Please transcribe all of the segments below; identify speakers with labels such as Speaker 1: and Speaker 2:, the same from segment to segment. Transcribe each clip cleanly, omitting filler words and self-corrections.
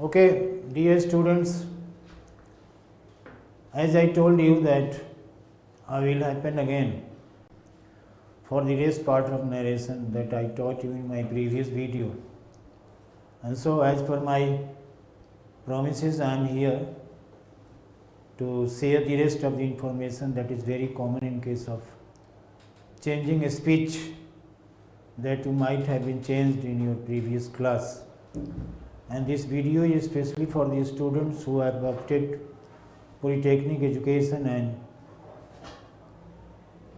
Speaker 1: Okay, dear students, as I told you that I will happen again for the rest part of narration that I taught you in my previous video. And so as per my promises, I am here to share the rest of the information that is very common in case of changing a speech that you might have been changed in your previous class. And this video is especially for the students who have opted polytechnic education and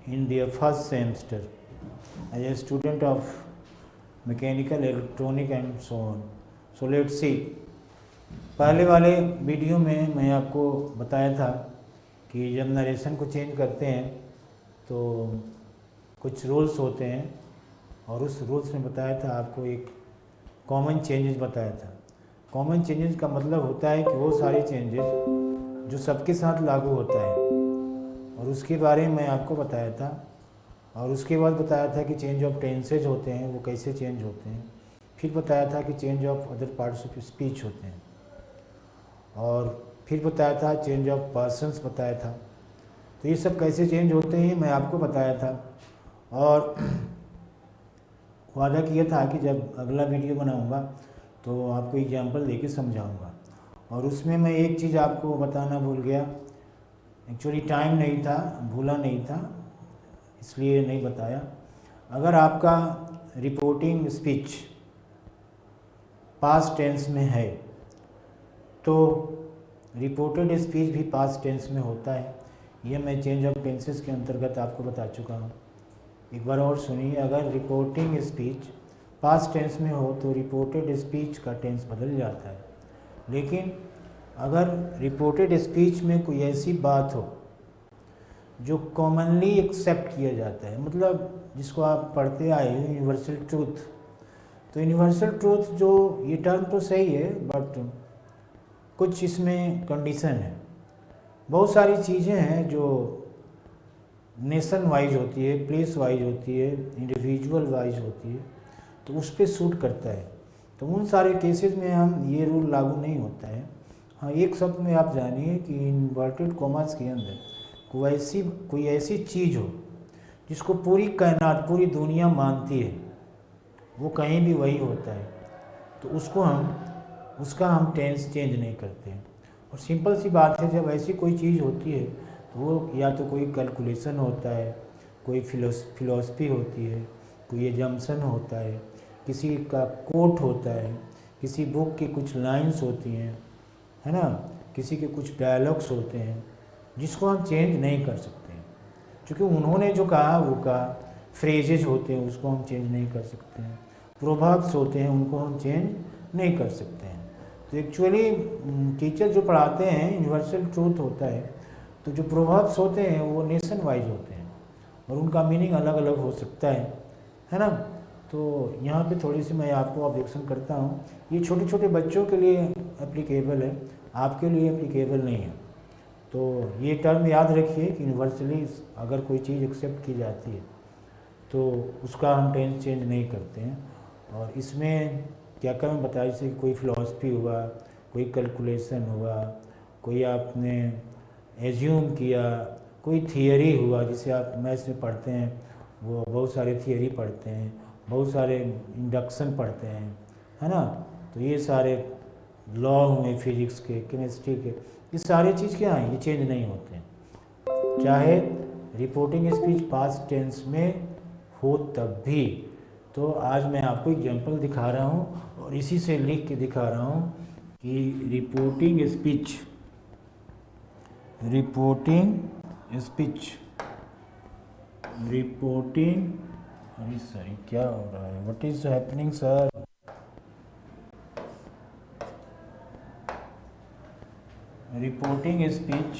Speaker 1: in their first semester as a student of mechanical, electronic and so on. So let's see. पहले वाले video में मैं आपको बताया था कि जब narration को चेंज करते हैं तो कुछ रूल्स होते हैं और उस रूल्स में बताया था आपको एक कॉमन चेंजेस बताया था। कॉमन चेंजेस का मतलब होता है कि वो सारे चेंजेस जो सबके साथ लागू होता है और उसके बारे में मैं आपको बताया था। और उसके बाद बताया था कि चेंज ऑफ टेंसेज होते हैं वो कैसे चेंज होते हैं। फिर बताया था कि change of other parts of speech होते हैं और फिर बताया था चेंज ऑफ पर्सन्स बताया था। तो ये सब कैसे चेंज होते हैं मैं आपको बताया था और वादा किया था कि जब अगला वीडियो बनाऊंगा तो आपको एग्जाम्पल देके समझाऊंगा। और उसमें मैं एक चीज़ आपको बताना भूल गया, एक्चुअली टाइम नहीं था, भूला नहीं था इसलिए नहीं बताया। अगर आपका रिपोर्टिंग स्पीच पास्ट टेंस में है तो रिपोर्टेड स्पीच भी पास्ट टेंस में होता है। ये मैं चेंज ऑफ टेंसेस के अंतर्गत आपको बता चुका हूँ। एक बार और सुनिए, अगर रिपोर्टिंग स्पीच पास्ट टेंस में हो तो रिपोर्टेड स्पीच का टेंस बदल जाता है। लेकिन अगर रिपोर्टेड स्पीच में कोई ऐसी बात हो जो कॉमनली एक्सेप्ट किया जाता है, मतलब जिसको आप पढ़ते आए हो यूनिवर्सल ट्रूथ, तो यूनिवर्सल ट्रूथ जो ये टर्म तो सही है बट कुछ इसमें कंडीशन है। बहुत सारी चीज़ें हैं जो नेशन वाइज होती है, प्लेस वाइज होती है, इंडिविजुअल वाइज होती है, तो उस पर सूट करता है। तो उन सारे केसेस में हम ये रूल लागू नहीं होता है। हाँ, एक शब्द में आप जानिए कि इन्वर्टेड कॉमर्स के अंदर कोई ऐसी चीज़ हो जिसको पूरी कायनात पूरी दुनिया मानती है, वो कहीं भी वही होता है, तो उसका हम टेंस चेंज नहीं करते हैं। और सिंपल सी बात है, जब ऐसी कोई चीज़ होती है तो वो या तो कोई कैलकुलेशन होता है, कोई फिलॉसफी होती है, कोई एजम्पशन होता है, किसी का कोट होता है, किसी बुक की कुछ लाइंस होती हैं, है ना, किसी के कुछ डायलॉग्स होते हैं जिसको हम चेंज नहीं कर सकते हैं क्योंकि उन्होंने जो कहा वो कहा। फ्रेजेज होते हैं उसको हम चेंज नहीं कर सकते हैं, प्रोवर्ब्स होते हैं उनको हम चेंज नहीं कर सकते हैं। तो एक्चुअली टीचर जो पढ़ाते हैं यूनिवर्सल ट्रूथ होता है, तो जो प्रोवर्ब्स होते हैं वो नेशन वाइज होते हैं और उनका मीनिंग अलग अलग हो सकता है ना। तो यहाँ पे थोड़ी सी मैं आपको ऑब्जेक्शन करता हूँ, ये छोटे छोटे बच्चों के लिए एप्लीकेबल है, आपके लिए एप्लीकेबल नहीं है। तो ये टर्म याद रखिए कि यूनिवर्सली अगर कोई चीज़ एक्सेप्ट की जाती है तो उसका हम टेंस चेंज नहीं करते हैं। और इसमें क्या क्या मैं बताया, जैसे कोई फिलॉसफी हुआ, कोई कैलकुलेशन हुआ, कोई आपने एज्यूम किया, कोई थियरी हुआ, जिसे आप मैथ्स में पढ़ते हैं, वो बहुत सारे थियरी पढ़ते हैं, बहुत सारे इंडक्शन पढ़ते हैं, है ना। तो ये सारे लॉ हुए फिजिक्स के, केमिस्ट्री के, ये सारे चीज़ क्या हैं, ये चेंज नहीं होते हैं चाहे रिपोर्टिंग स्पीच पास्ट टेंस में हो तब भी। तो आज मैं आपको एग्जांपल दिखा रहा हूँ और इसी से लिख के दिखा रहा हूँ कि रिपोर्टिंग स्पीच अरे सॉरी क्या हो रहा है, what is happening sir. Reporting speech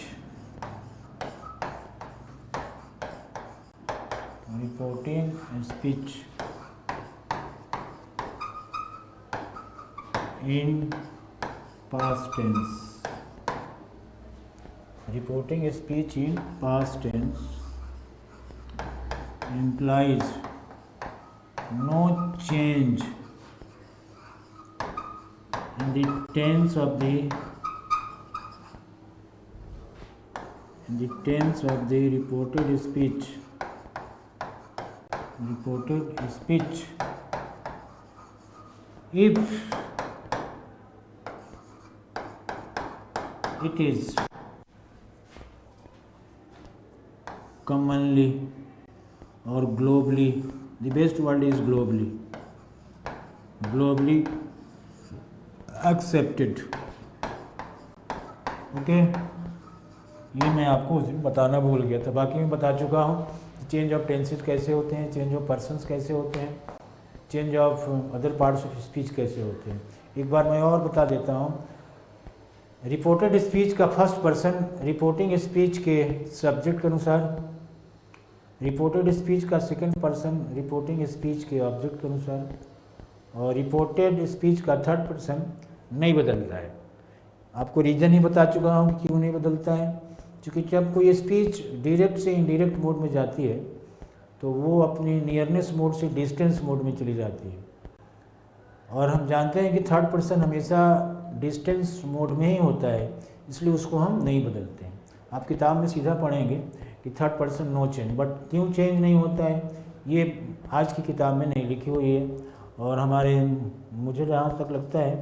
Speaker 1: in past tense. Reporting speech in past tense implies no change in the tense of the reported speech if it is commonly or globally, the best word is globally accepted. Okay, ये मैं आपको उस दिन बताना भूल गया था, बाकी मैं बता चुका हूँ चेंज ऑफ टेंसेस कैसे होते हैं, चेंज ऑफ पर्सन्स कैसे होते हैं, change of other parts of speech कैसे होते हैं। एक बार मैं और बता देता हूँ। रिपोर्टेड स्पीच का फर्स्ट पर्सन रिपोर्टिंग स्पीच के सब्जेक्ट के अनुसार, रिपोर्टेड स्पीच का सेकंड पर्सन रिपोर्टिंग स्पीच के ऑब्जेक्ट के अनुसार, और रिपोर्टेड स्पीच का थर्ड पर्सन नहीं बदलता है। आपको रीज़न ही बता चुका हूँ कि क्यों नहीं बदलता है, क्योंकि जब कोई स्पीच डायरेक्ट से इनडायरेक्ट मोड में जाती है तो वो अपनी नियरनेस मोड से डिस्टेंस मोड में चली जाती है, और हम जानते हैं कि थर्ड पर्सन हमेशा डिस्टेंस मोड में ही होता है, इसलिए उसको हम नहीं बदलते हैं। आप किताब में सीधा पढ़ेंगे कि third person no change, but क्यों चेंज नहीं होता है ये आज की किताब में नहीं लिखी हुई है, और मुझे जहाँ तक लगता है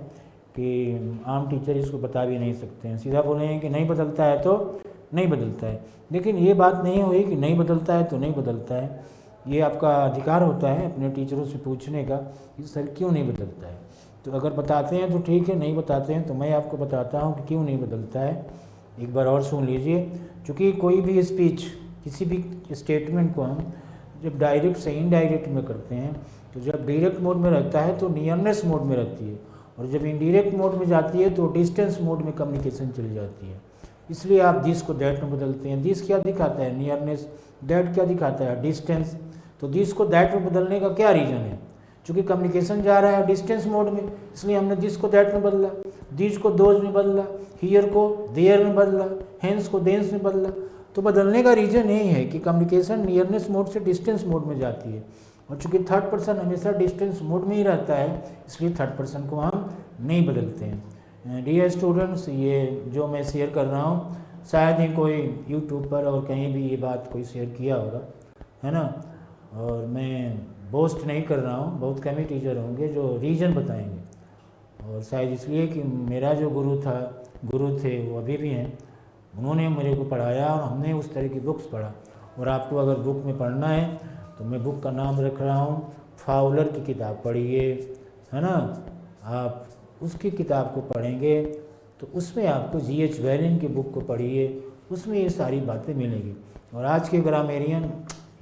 Speaker 1: कि आम टीचर इसको बता भी नहीं सकते हैं। सीधा बोलेंगे कि नहीं बदलता है तो नहीं बदलता है, लेकिन ये बात नहीं हुई कि नहीं बदलता है तो नहीं बदलता है। ये आपका अधिकार होता है अपने टीचरों से पूछने का कि सर क्यों नहीं बदलता है। तो अगर बताते हैं तो ठीक है, नहीं बताते हैं तो मैं आपको बताता हूँ कि क्यों नहीं बदलता है। एक बार और सुन लीजिए। चूँकि कोई भी स्पीच, किसी भी स्टेटमेंट को हम जब डायरेक्ट से इनडायरेक्ट में करते हैं, तो जब डायरेक्ट मोड में रहता है तो नियरनेस मोड में रहती है, और जब इनडायरेक्ट मोड में जाती है तो डिस्टेंस मोड में कम्युनिकेशन चली जाती है। इसलिए आप दिस को दैट में बदलते हैं। दिस क्या दिखाता है? नियरनेस। दैट क्या दिखाता है? डिस्टेंस। तो दिस को दैट में बदलने का क्या रीज़न है? चूँकि कम्युनिकेशन जा रहा है डिस्टेंस मोड में, इसलिए हमने दिस को दैट में बदला, दिस को दोज में बदला, हियर को देयर में बदला, हेंस को देंस में बदला। तो बदलने का रीज़न यही है कि कम्युनिकेशन नियरनेस मोड से डिस्टेंस मोड में जाती है, और चूँकि थर्ड पर्सन हमेशा डिस्टेंस मोड में ही रहता है, इसलिए थर्ड पर्सन को हम नहीं बदलते हैं। डियर स्टूडेंट्स, ये जो मैं शेयर कर रहा हूँ शायद ही कोई यूट्यूब पर और कहीं भी ये बात कोई शेयर किया होगा, है ना। और मैं बोस्ट नहीं कर रहा हूँ, बहुत कम ही टीचर होंगे जो रीज़न बताएंगे, और शायद इसलिए कि मेरा जो गुरु थे वो अभी भी हैं, उन्होंने मेरे को पढ़ाया और हमने उस तरह की बुक्स पढ़ा। और आपको अगर बुक में पढ़ना है तो मैं बुक का नाम रख रहा हूँ, फाउलर की किताब पढ़िए, है ना। आप उसकी किताब को पढ़ेंगे तो उसमें आपको G.H. वेलिन की बुक को पढ़िए, उसमें ये सारी बातें मिलेंगी। और आज के ग्रामेरियन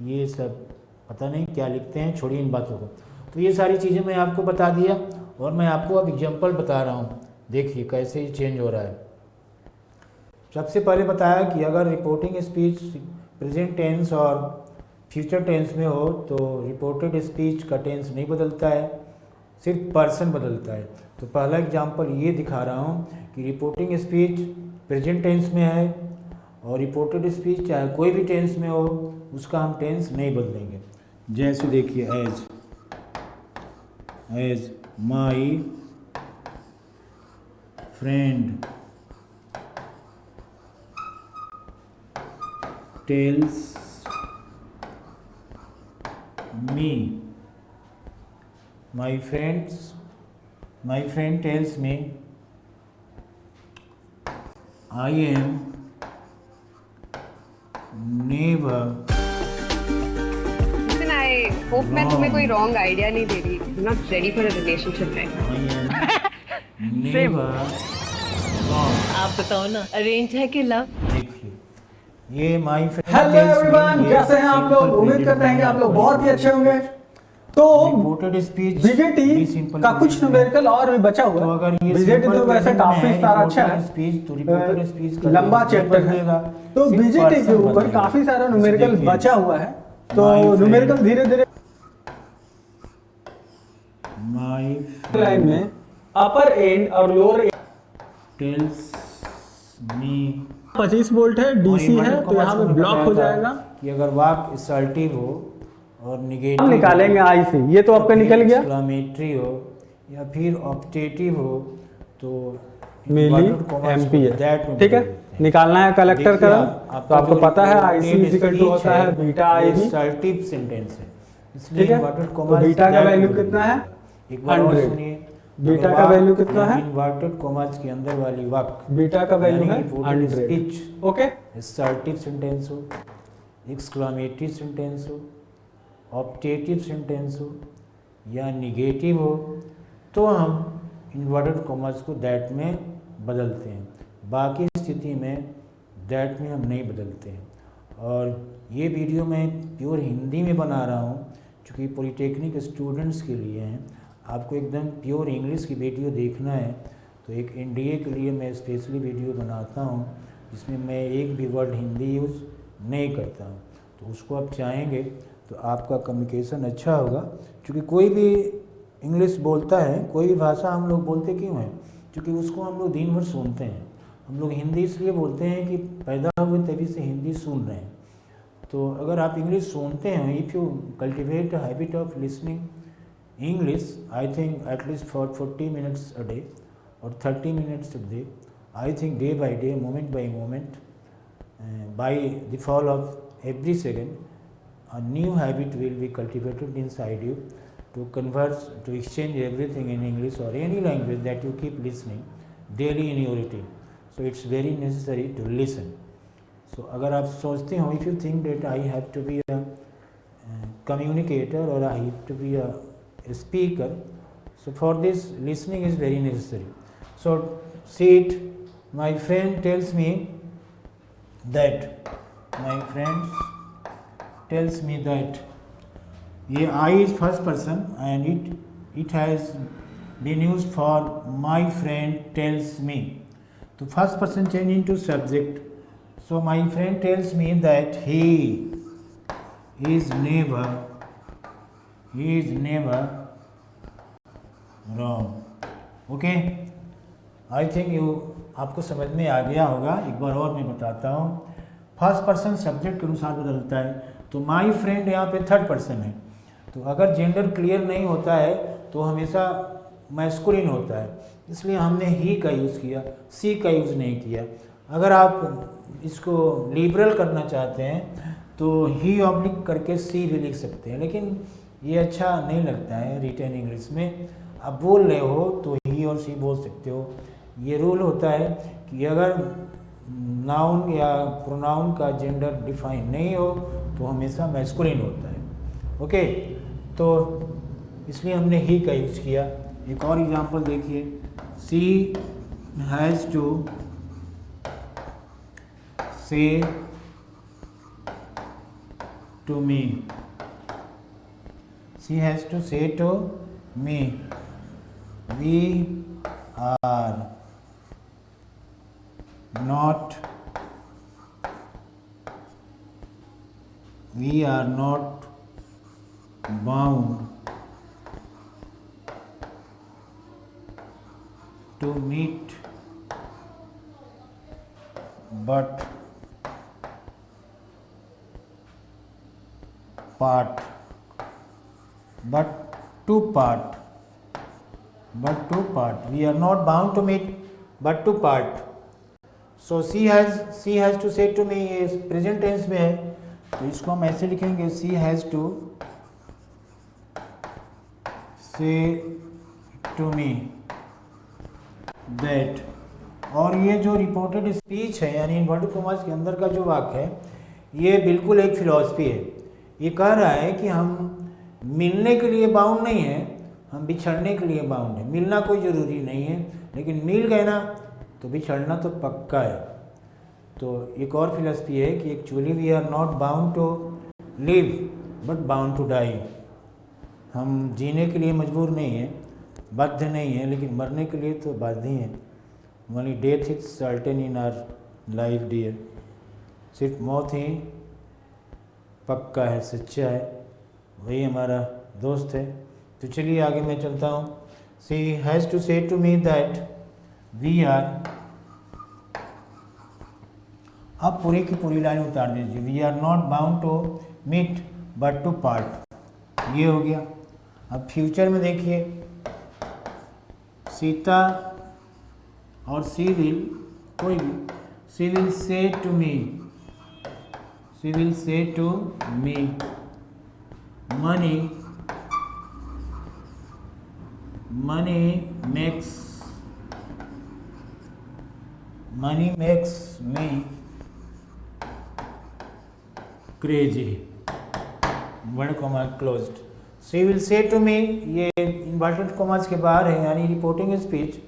Speaker 1: ये सब पता नहीं क्या लिखते हैं, छोड़िए इन बातों को। तो ये सारी चीज़ें मैं आपको बता दिया, और मैं आपको अब एग्जाम्पल बता रहा हूँ, देखिए कैसे ये चेंज हो रहा है। सबसे पहले बताया कि अगर रिपोर्टिंग स्पीच प्रेजेंट टेंस और फ्यूचर टेंस में हो तो रिपोर्टेड स्पीच का टेंस नहीं बदलता है, सिर्फ पर्सन बदलता है। तो पहला एग्जांपल ये दिखा रहा हूँ कि रिपोर्टिंग स्पीच प्रेजेंट टेंस में है, और रिपोर्टेड स्पीच चाहे कोई भी टेंस में हो उसका हम टेंस नहीं बदलेंगे। जैसे देखिए, as my friend tells me, my friend tells me I am never।
Speaker 2: Listen, I hope मैं तुम्हें कोई wrong idea नहीं दे रही। I'm not ready for a relationship right now।
Speaker 1: I am never wrong।
Speaker 3: आप बताओ ना, अरेंज है कि लव?
Speaker 1: देखिए, ये माई फ्रेंड।
Speaker 4: हेलो एवरीवन, कैसे हैं आप लोग? उम्मीद करते हैं कि आप लोग बहुत ही अच्छे होंगे। तो बीजेटी का कुछ न्यूमेरिकल और भी बचा हुआ है। बीजेटी तो वैसे काफी सारा अच्छा है, लंबा चैप्टर है, तो बीजेटी के ऊपर काफी सारा न्यूमेरिकल बचा हुआ है। तो न्यूमेरिकल धीरे धीरे लाइन में अपर एंड और lower and
Speaker 1: tells me
Speaker 4: 25 volt है, डीसी है, तो यहाँ पे ब्लॉक हो जाएगा
Speaker 1: कि अगर वाक असर्टिव हो और निगेटिव
Speaker 4: हम निकालेंगे आई से, ये तो आपका निकल गया।
Speaker 1: एक्सक्लेमेटरी हो या फिर ऑप्टेटिव हो तो
Speaker 4: मिली
Speaker 1: inverted commas
Speaker 4: एमपी
Speaker 1: को that
Speaker 4: है,
Speaker 1: में
Speaker 4: ठीक है।
Speaker 1: बदल देते हैं।
Speaker 4: निकालना है कलेक्टर
Speaker 1: देखिए
Speaker 4: करंट,
Speaker 1: आप-
Speaker 4: तो आपको
Speaker 1: जो
Speaker 4: पता है
Speaker 1: reported
Speaker 4: आईसी इक्वल टू
Speaker 1: speech
Speaker 4: होता है बीटा आई बी,
Speaker 1: assertive sentence है, इसलिए
Speaker 4: ठीक है।
Speaker 1: inverted
Speaker 4: तो
Speaker 1: commas
Speaker 4: बीटा का
Speaker 1: that
Speaker 4: वैल्यू
Speaker 1: में
Speaker 4: कितना है?
Speaker 1: बदल एक बार और
Speaker 4: 100।
Speaker 1: सुनिए,
Speaker 4: बीटा
Speaker 1: अगर
Speaker 4: का
Speaker 1: वाक
Speaker 4: वैल्यू कितना
Speaker 1: यानी
Speaker 4: है?
Speaker 1: inverted commas के अंदर वाली वाक्य
Speaker 4: बीटा का वैल्यू
Speaker 1: यानी
Speaker 4: है
Speaker 1: reported
Speaker 4: 100,
Speaker 1: speech
Speaker 4: okay.
Speaker 1: assertive sentence हो, exclamative sentence हो, ऑप्टेटिव सेंटेंस हो या निगेटिव हो, तो हम इन्वर्टेड कॉमास को दैट में बदलते हैं। बाकी स्थिति में दैट में हम नहीं बदलते हैं। और ये वीडियो मैं प्योर हिंदी में बना रहा हूँ क्योंकि पॉलिटेक्निक स्टूडेंट्स के लिए हैं। आपको एकदम प्योर इंग्लिश की वीडियो देखना है तो एक एनडीए के लिए मैं स्पेशली वीडियो बनाता हूँ जिसमें मैं एक भी वर्ड हिंदी यूज़ नहीं करता हूँ। तो उसको आप चाहेंगे तो आपका कम्युनिकेशन अच्छा होगा, क्योंकि कोई भी इंग्लिश बोलता है, कोई भी भाषा हम लोग बोलते क्यों हैं, क्योंकि उसको हम लोग दिन भर सुनते हैं। हम लोग हिंदी इसलिए बोलते हैं कि पैदा हुए तभी से हिंदी सुन रहे हैं। तो अगर आप इंग्लिश सुनते हैं, if you cultivate a habit of listening English, I think at least for 40 minutes a day और 30 minutes a day, I think day by day, moment by moment, by the fall of every second, a new habit will be cultivated inside you to converse, to exchange everything in English or any language that you keep listening daily in your routine. So it's very necessary to listen. So अगर आप सोचते हो, if you think that I have to be a communicator or I have to be a speaker, so for this listening is very necessary. So see it, my friend tells me that, my friends tells me that, ये I is first person and it has been used for my friend tells me. तो first person change into subject. So my friend tells me that he is never wrong. Okay, I think आपको समझ में आ गया होगा। एक बार और मैं बताता हूँ। फर्स्ट पर्सन सब्जेक्ट के अनुसार बदलता है, तो माई फ्रेंड यहाँ पे थर्ड पर्सन है। तो अगर जेंडर क्लियर नहीं होता है तो हमेशा मैस्कुलिन होता है, इसलिए हमने ही का यूज़ किया, सी का यूज़ नहीं किया। अगर आप इसको लिबरल करना चाहते हैं तो ही ऑब्लिक करके सी भी लिख सकते हैं, लेकिन ये अच्छा नहीं लगता है रिटन इंग्लिश में। आप बोल रहे हो तो ही और सी बोल सकते हो। ये रूल होता है कि अगर नाउन या प्रोनाउन का जेंडर डिफाइन नहीं हो तो हमेशा मैस्कुलिन होता है। ओके, तो इसलिए हमने ही का यूज़ किया। एक और एग्जांपल देखिए, she has to say to me, she has to say to me, we are not bound to meet but to part. We are not bound to meet but to part. So she has to say to me, ये present tense में है, तो इसको हम ऐसे लिखेंगे, सी has to say to me that. और ये जो रिपोर्टेड स्पीच है यानी इन्वर्टेड कॉमास के अंदर का जो वाक्य है, ये बिल्कुल एक फिलॉसफी है। ये कह रहा है कि हम मिलने के लिए बाउंड नहीं है, हम बिछड़ने के लिए बाउंड है। मिलना कोई ज़रूरी नहीं है, लेकिन मिल गए ना तो बिछड़ना तो पक्का है। तो एक और फिलॉसफी है कि actually we are not bound to live but bound to die. हम जीने के लिए मजबूर नहीं हैं, बाध्य नहीं हैं, लेकिन मरने के लिए तो बाध्य हैं। Only death is certain in our life dear. सिर्फ मौत ही पक्का है, सच्चा है, वही हमारा दोस्त है। तो चलिए आगे मैं चलता हूँ। She has to say to me that we are, अब पूरी की पूरी लाइन उतार दीजिए, we are not bound to meet but to part, ये हो गया। अब फ्यूचर में देखिए, सीता और सी विल, कोई भी, she will say to me, she will say to me money, money makes me crazy, word comma closed. She will say to me, ये इन्वर्टेड कॉमास के बाहर है, यानी रिपोर्टिंग स्पीच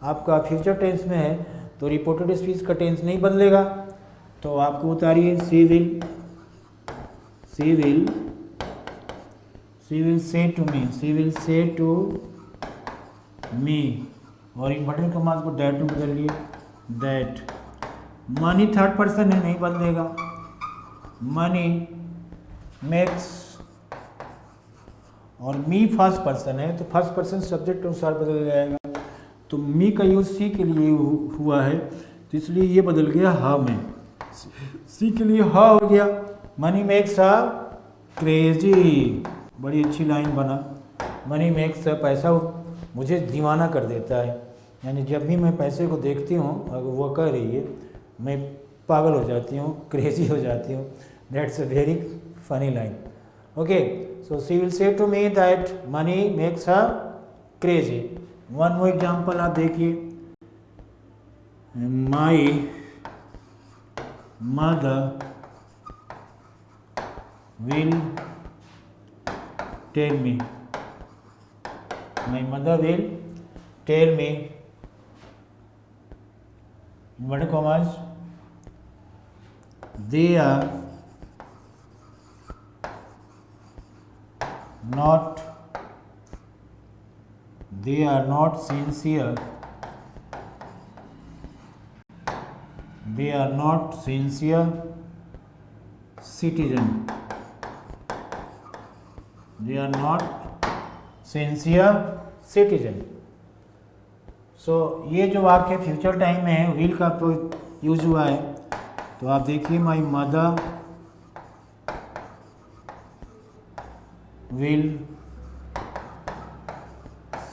Speaker 1: आपका फ्यूचर टेंस में है तो रिपोर्टेड स्पीच का टेंस नहीं बदलेगा, तो आपको उतारिए she will say to me, she will say to me, और इन्वर्टेड कॉमास को दैट में बदल लिए, दैट। मनी थर्ड पर्सन है, नहीं बदलेगा, मनी मेक्स, और मी फर्स्ट पर्सन है तो फर्स्ट पर्सन सब्जेक्ट अनुसार बदल जाएगा, तो मी का यूज सी के लिए हुआ है तो इसलिए ये बदल गया हा में, सी के लिए हा हो गया। मनी मेक्स अ क्रेजी, बड़ी अच्छी लाइन बना, मनी मेक्स अ, पैसा मुझे दीवाना कर देता है, यानी जब भी मैं पैसे को देखती हूँ अगर वो कह रही है मैं पागल हो जाती हूँ, क्रेजी हो जाती हूँ। That's a very funny line. Okay, so she will say to me that money makes a crazy. One more example आप देखिए, my mother will tell me, my mother will tell me, inverted commas, they are not sincere, they are not sincere citizen, they are not sincere citizen. So ये जो वाक्य future time में है, will का तो use हुआ है, तो आप देखिए my mother will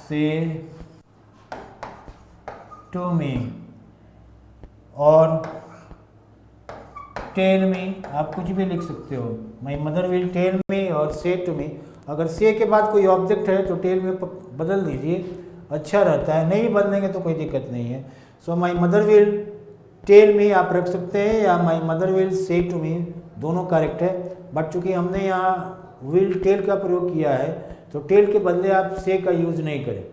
Speaker 1: say to me, और टेल मी आप कुछ भी लिख सकते हो, my mother will tell me और से टू मी। अगर से के बाद कोई ऑब्जेक्ट है तो टेल में बदल दीजिए, अच्छा रहता है, नहीं बदलेंगे तो कोई दिक्कत नहीं है। So my mother will tell me आप रख सकते हैं, या my mother will say to me, दोनों करेक्ट है, बट चूंकि हमने यहाँ विल टेल का प्रयोग किया है तो टेल के बदले आप से का यूज़ नहीं करें।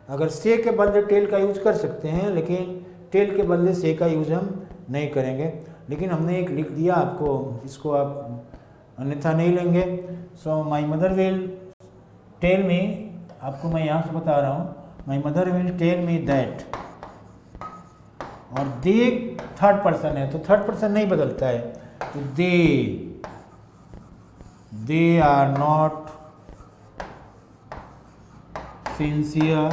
Speaker 1: अगर से के बदले टेल का यूज़ कर सकते हैं, लेकिन टेल के बदले से का यूज़ हम नहीं करेंगे, लेकिन हमने एक लिख दिया आपको, इसको आप अन्यथा नहीं लेंगे। So my mother will tell me, आपको मैं यहाँ से बता रहा हूँ, my mother will tell me that, और दे थर्ड पर्सन है तो थर्ड पर्सन नहीं बदलता है, तो they are not sincere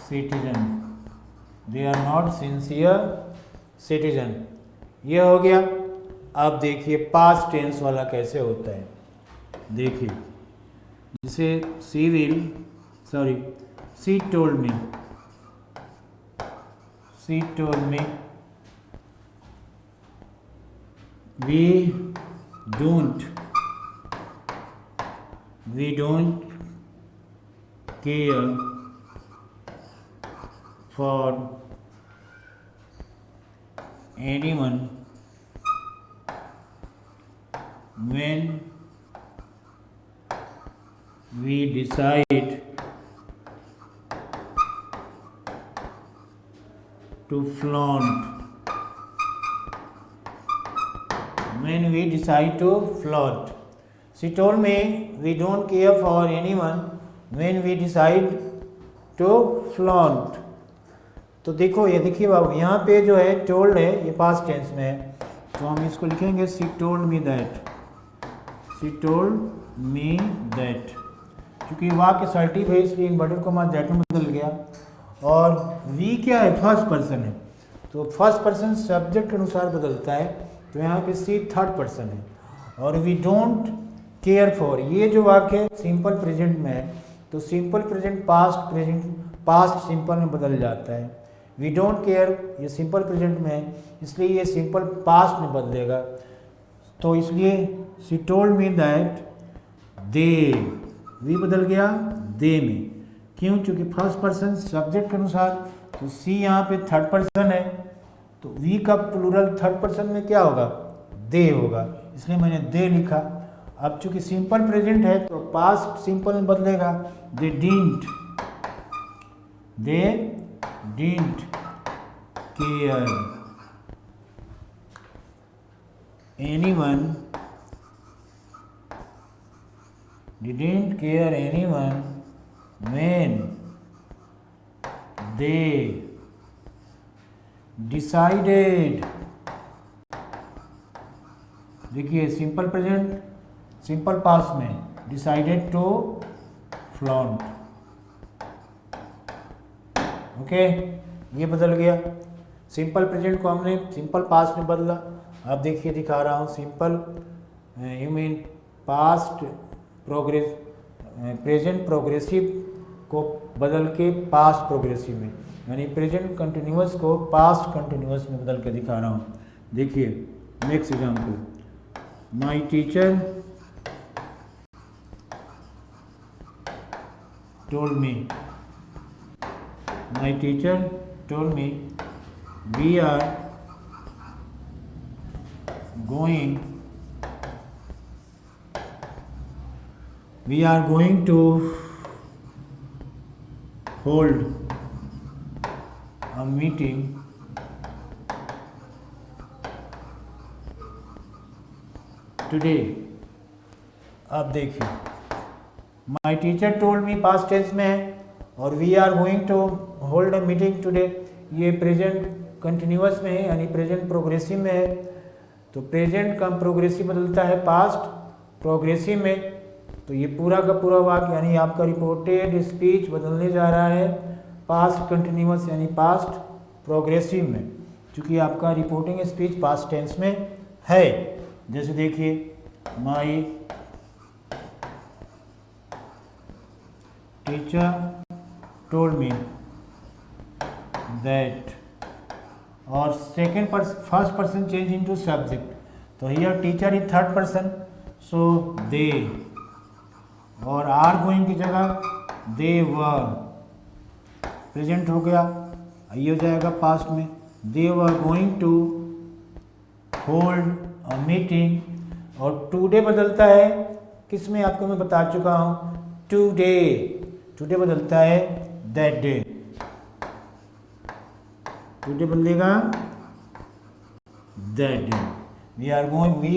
Speaker 1: citizen, they are not sincere citizen. ये हो गया। अब देखिए पास्ट टेंस वाला कैसे होता है, देखिए जिसे she told me, we don't care for anyone when we decide to flaunt, She told me we don't care for anyone when we decide to flaunt. तो देखो ये देखिए बाबू, यहाँ पे जो है टोल्ड है, ये पास्ट टेंस में है, तो हम इसको लिखेंगे शी टोल्ड मी दैट, क्योंकि वाक्य असर्टिव है इसलिए इन्वर्टेड कॉमा दैट में बदल गया। और वी क्या है, फर्स्ट पर्सन है, तो फर्स्ट पर्सन सब्जेक्ट के अनुसार बदलता है, तो यहाँ पे सी थर्ड पर्सन है। और वी डोंट केयर फॉर, ये जो वाक्य सिंपल प्रेजेंट में है तो सिंपल प्रेजेंट पास्ट सिंपल में बदल जाता है। वी डोंट केयर ये सिंपल प्रेजेंट में है, इसलिए ये सिंपल पास्ट में बदलेगा। तो इसलिए she told me that they, we बदल गया दे में। क्यों? क्योंकि फर्स्ट पर्सन सब्जेक्ट के अनुसार, तो सी यहाँ पे थर्ड पर्सन है, तो वी का प्लूरल थर्ड पर्सन में क्या होगा? दे होगा, इसलिए मैंने दे लिखा। अब चूंकि सिंपल प्रेजेंट है तो पास्ट सिंपल में बदलेगा। They didn't care anyone, didn't care anyone when they decided। देखिए सिंपल प्रेजेंट सिंपल पास्ट में डिसाइडेड टू फ्लॉन्ट, ओके ये बदल गया। सिंपल प्रेजेंट को हमने सिंपल पास्ट में बदला। अब देखिए दिखा रहा हूँ simple you mean past progress present progressive को बदल के पास्ट प्रोग्रेसिव में, यानी प्रेजेंट कंटिन्यूअस को पास्ट कंटिन्यूअस में बदल के दिखा रहा हूँ। देखिए next example, my teacher told me, my teacher told me we are going to hold a meeting today। अब देखिए my teacher told me past tense में है और we are going to hold a meeting today ये present continuous में है, यानी present progressive में है। तो प्रेजेंट का प्रोग्रेसिव बदलता है पास्ट प्रोग्रेसिव में, तो ये पूरा का पूरा वाक्य यानी आपका रिपोर्टेड स्पीच बदलने जा रहा है पास्ट कंटिन्यूअस यानी पास्ट प्रोग्रेसिव में, क्योंकि आपका रिपोर्टिंग स्पीच पास्ट टेंस में है। जैसे देखिए my teacher told me that, और second first person change into subject, तो here teacher is third person so they, और आर गोइंग की जगह दे वर प्रेजेंट हो गया, ये हो जाएगा पास्ट में। They were going to hold a meeting, और टुडे बदलता है किस में आपको मैं बता चुका हूँ, टुडे, टुडे बदलता है दैट डे, टुडे बदलेगा that day. We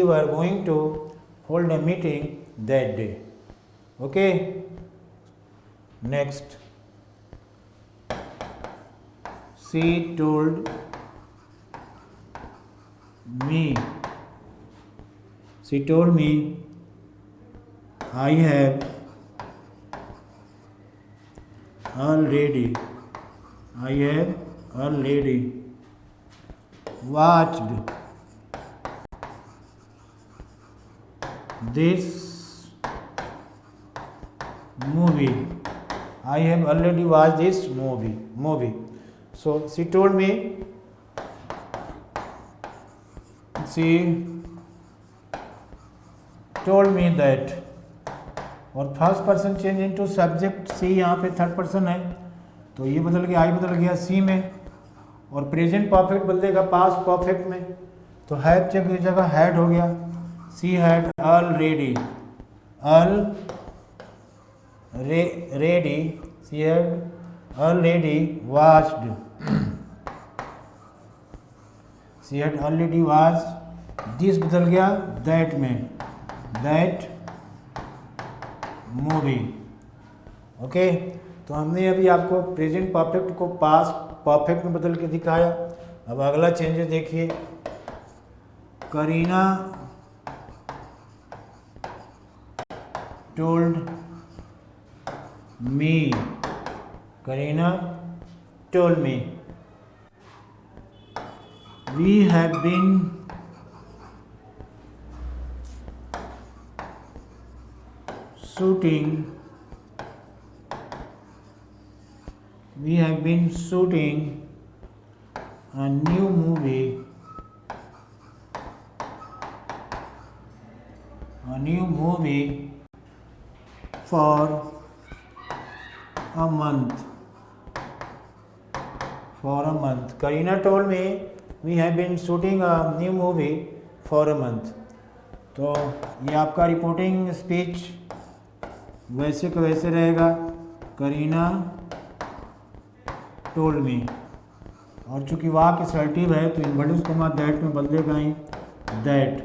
Speaker 1: were going to hold a meeting that day, okay. Next, she told me I have already watched this movie. I have already watched this movie. So she told me, that, और first person change into subject she, यहाँ पे third person है तो ये बदल गया, आई बदल गया सी में, और प्रेजेंट परफेक्ट बदलेगा पास्ट परफेक्ट में, तो हैव की जगह हैड हो गया। She had already she had already watched, she had already watched, this बदल गया दैट में, दैट मूवी, ओके। तो हमने अभी आपको प्रेजेंट परफेक्ट को पास्ट परफेक्ट में बदल के दिखाया। अब अगला चेंजेस देखिए, Kareena told me, Kareena told me, we have been shooting we have been shooting a new movie for a month. Karina told me we have been shooting a new movie for a month. तो ये आपका reporting speech वैसे का वैसे रहेगा, Kareena told मी, और चूंकि वाक assertive है तो इन्वर्टिव कॉमा दैट में बदलेगा ही दैट,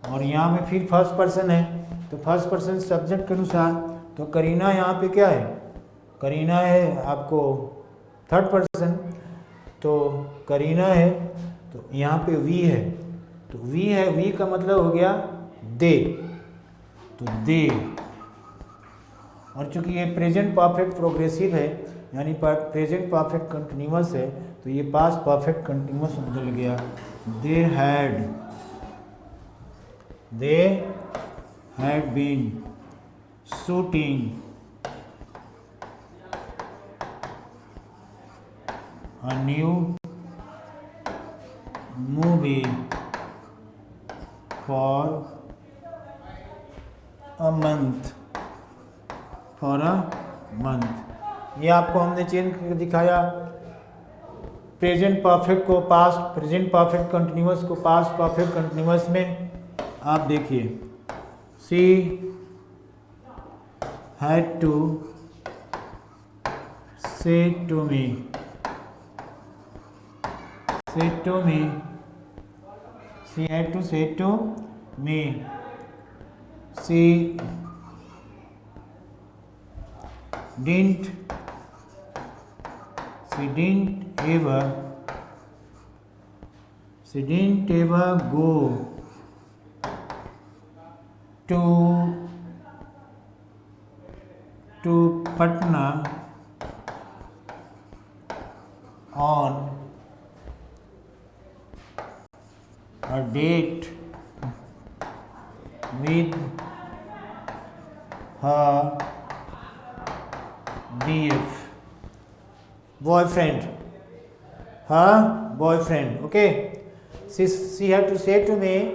Speaker 1: और यहाँ में फिर फर्स्ट पर्सन है तो फर्स्ट पर्सन सब्जेक्ट के अनुसार, तो करीना यहाँ पे क्या है, करीना है आपको थर्ड पर्सन, तो करीना है तो यहाँ पे वी है, तो वी है, वी का मतलब हो गया दे, तो दे, और चूंकि ये प्रेजेंट परफेक्ट प्रोग्रेसिव है यानी प्रेजेंट परफेक्ट कंटिन्यूअस है तो ये पास्ट परफेक्ट कंटिन्यूअस बदल गया, they had been shooting a new movie for a month. ये आपको हमने चेंज करके दिखाया, प्रेजेंट परफेक्ट को पास्ट, प्रेजेंट परफेक्ट कंटिन्यूअस को पास्ट परफेक्ट कंटिन्यूअस में आप देखिए, she had to say to me, said to me, she had to say to me, she didn't ever go to Patna on a date with her boyfriend, okay. She had to say to me,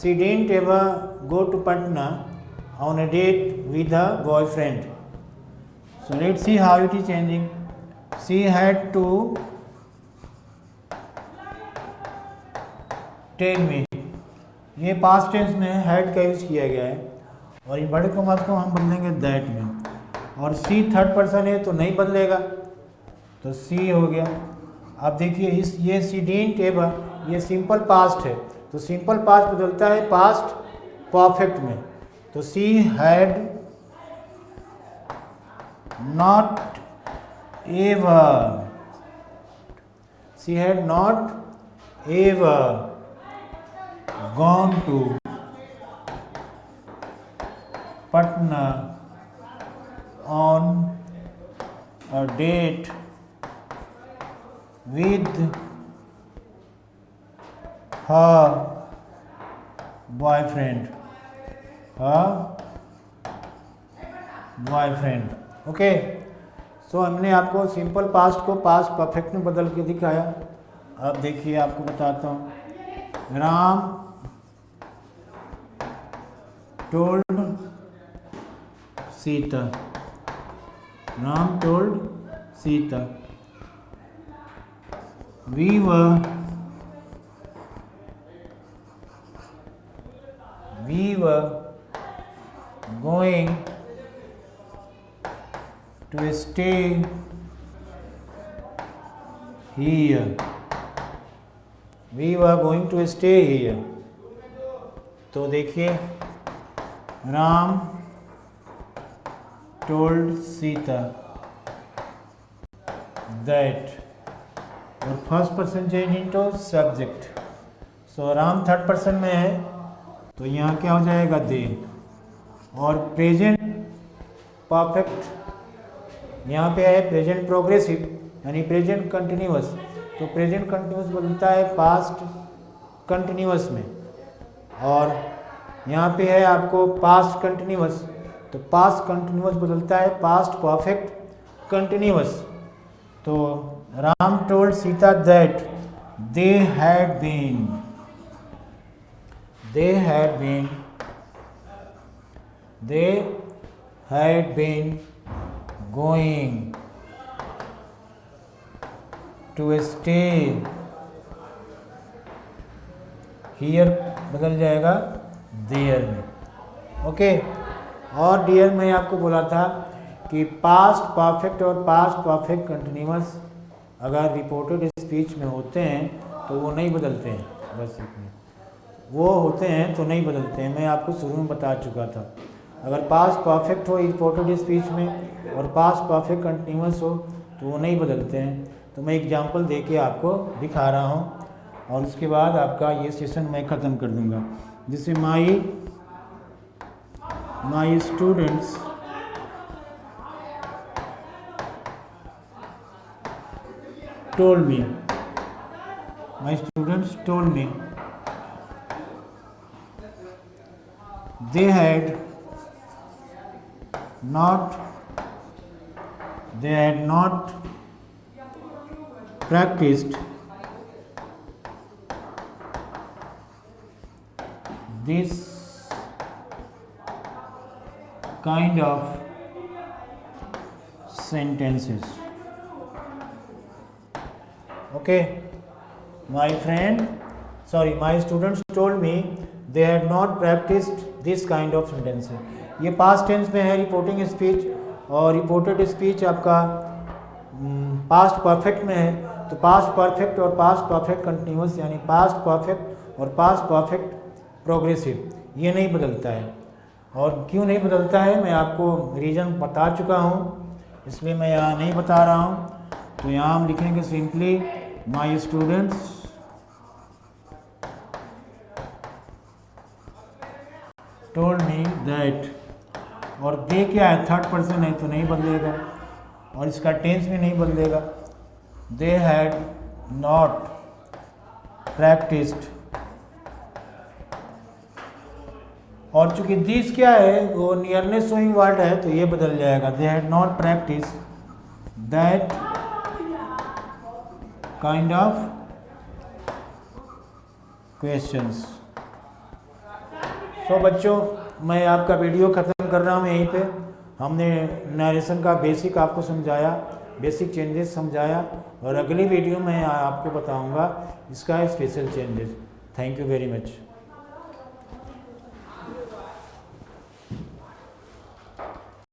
Speaker 1: she didn't ever go to Patna on a date with her boyfriend. So let's see how it is changing. She had to tell me, ये past tense में had का use किया गया है और inverted commas को हम बदलेंगे दैट में, और सी थर्ड पर्सन है तो नहीं बदलेगा, तो सी हो गया। अब देखिए इस ये सी डिडंट एवर, ये सिंपल पास्ट है तो सिंपल पास्ट बदलता है पास्ट परफेक्ट में, तो she had not ever gone to Patna on a date with her boyfriend. Okay, so हमने आपको सिंपल पास्ट को पास्ट परफेक्ट में बदल के दिखाया। अब देखिए आपको बताता हूँ, Ram told Sita, Ram told Sita, we were going to stay here. We were going to stay here. तो देखिए राम told सीता that, और first person change into subject, so Ram third person में है तो यहाँ क्या हो जाएगा दे, और प्रेजेंट परफेक्ट यहाँ पे है प्रेजेंट प्रोग्रेसिव यानी प्रेजेंट कंटिन्यूअस, तो प्रेजेंट कंटिन्यूअस बदलता है पास्ट कंटिन्यूअस में, और यहाँ पे है आपको पास्ट कंटिन्यूअस, तो पास्ट कंटिन्यूअस बदलता है पास्ट परफेक्ट कंटिन्यूअस, तो Ram told Sita that they had been going to stay here बदल जाएगा देयर में। ओके, और डियर मैं आपको बोला था कि पास्ट परफेक्ट और पास्ट परफेक्ट कंटिन्यूअस अगर रिपोर्टेड स्पीच में होते हैं तो वो नहीं बदलते हैं, बस इतने वो होते हैं तो नहीं बदलते हैं। मैं आपको शुरू में बता चुका था, अगर पास्ट परफेक्ट हो रिपोर्टेड स्पीच में और पास्ट परफेक्ट कंटिन्यूअस हो तो वो नहीं बदलते हैं। तो मैं एग्जांपल दे के आपको दिखा रहा हूँ और उसके बाद आपका ये सेशन मैं ख़त्म कर दूँगा। जैसे my students told me they had not practiced this kind of sentences. Okay, my students told me they had not practiced this kind of sentences. ये पास्ट टेंस में है रिपोर्टिंग स्पीच, और रिपोर्टेड स्पीच आपका past perfect में है। तो past perfect और past perfect continuous यानी पास्ट परफेक्ट और पास्ट परफेक्ट प्रोग्रेसिव ये नहीं बदलता है। और क्यों नहीं बदलता है मैं आपको रीज़न बता चुका हूँ, इसलिए मैं यहाँ नहीं बता रहा हूँ। तो यहाँ हम लिखेंगे simply my students told me that, और दे क्या है, थर्ड पर्सन है तो नहीं बदलेगा, और इसका टेंस भी नहीं बदलेगा। दे हैड नॉट प्रैक्टिस्ड, और चूंकि दिस क्या है वो नियरनेस शोइंग वर्ड है तो ये बदल जाएगा। They had not practice that kind of questions. तो बच्चों मैं आपका वीडियो ख़त्म कर रहा हूँ यहीं पे। हमने नरेशन का बेसिक आपको समझाया, बेसिक चेंजेस समझाया, और अगली वीडियो में आपको बताऊंगा इसका special changes. Thank you very much.